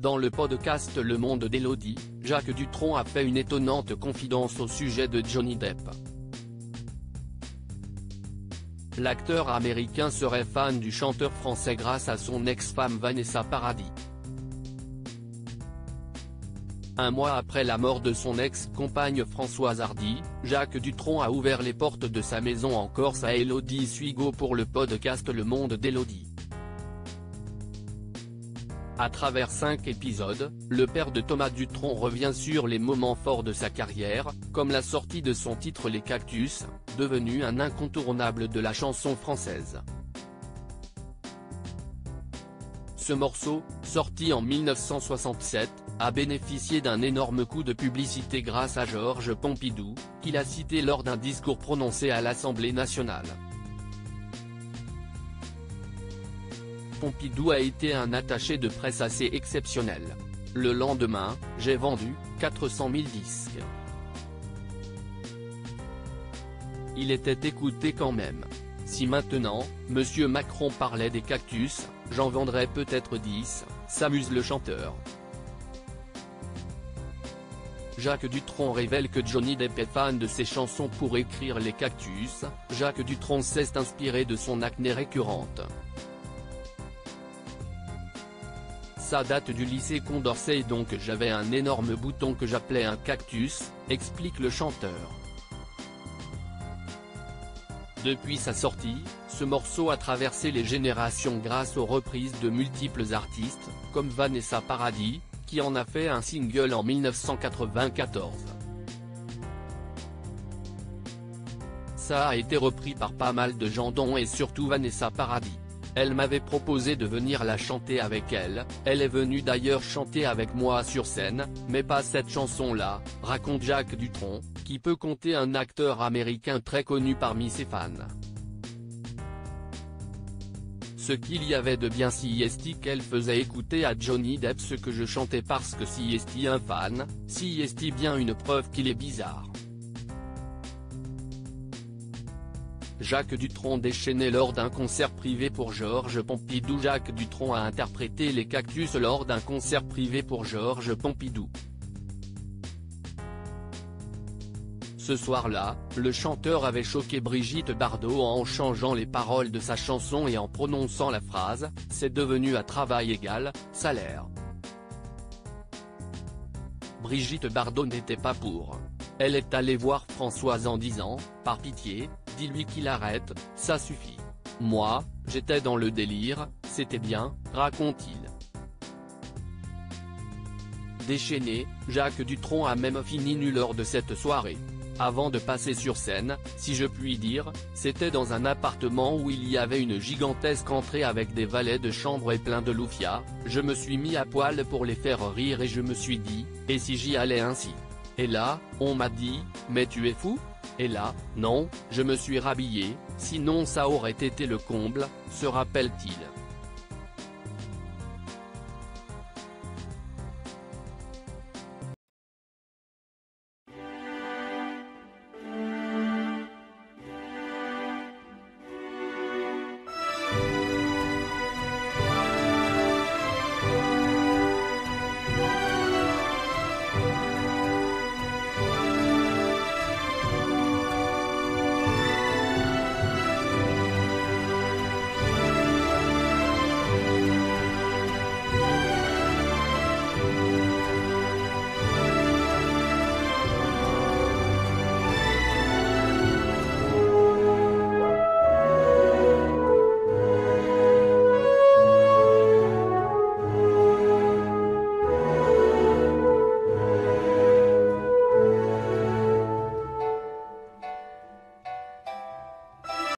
Dans le podcast Le Monde d'Élodie, Jacques Dutronc a fait une étonnante confidence au sujet de Johnny Depp. L'acteur américain serait fan du chanteur français grâce à son ex-femme Vanessa Paradis. Un mois après la mort de son ex-compagne Françoise Hardy, Jacques Dutronc a ouvert les portes de sa maison en Corse à Élodie Suigo pour le podcast Le Monde d'Élodie. À travers 5 épisodes, le père de Thomas Dutronc revient sur les moments forts de sa carrière, comme la sortie de son titre Les Cactus, devenu un incontournable de la chanson française. Ce morceau, sorti en 1967, a bénéficié d'un énorme coup de publicité grâce à Georges Pompidou, qui l'a cité lors d'un discours prononcé à l'Assemblée nationale. Pompidou a été un attaché de presse assez exceptionnel. Le lendemain, j'ai vendu 400 000 disques. Il était écouté quand même. Si maintenant, Monsieur Macron parlait des cactus, j'en vendrais peut-être 10, s'amuse le chanteur. Jacques Dutronc révèle que Johnny Depp est fan de ses chansons pour écrire Les Cactus. Jacques Dutronc s'est inspiré de son acné récurrente. Ça date du lycée Condorcet donc j'avais un énorme bouton que j'appelais un cactus, explique le chanteur. Depuis sa sortie, ce morceau a traversé les générations grâce aux reprises de multiples artistes, comme Vanessa Paradis, qui en a fait un single en 1994. Ça a été repris par pas mal de gens dont et surtout Vanessa Paradis. Elle m'avait proposé de venir la chanter avec elle, elle est venue d'ailleurs chanter avec moi sur scène, mais pas cette chanson-là, raconte Jacques Dutronc, qui peut compter un acteur américain très connu parmi ses fans. Ce qu'il y avait de bien si est qu'elle faisait écouter à Johnny Depp ce que je chantais parce que si est un fan, si est bien une preuve qu'il est bizarre. Jacques Dutronc déchaîné lors d'un concert privé pour Georges Pompidou. Jacques Dutronc a interprété Les Cactus lors d'un concert privé pour Georges Pompidou. Ce soir-là, le chanteur avait choqué Brigitte Bardot en changeant les paroles de sa chanson et en prononçant la phrase « C'est devenu à travail égal, salaire ». Brigitte Bardot n'était pas pour. Elle est allée voir Françoise en disant « Par pitié, dis-lui qu'il arrête, ça suffit. Moi, j'étais dans le délire, c'était bien », raconte-t-il. Déchaîné, Jacques Dutronc a même fini nu lors de cette soirée. Avant de passer sur scène, si je puis dire, c'était dans un appartement où il y avait une gigantesque entrée avec des valets de chambre et plein de loufia. Je me suis mis à poil pour les faire rire et je me suis dit, et si j'y allais ainsi? Et là, on m'a dit, mais tu es fou? Et là, non, je me suis rhabillé, sinon ça aurait été le comble, se rappelle-t-il.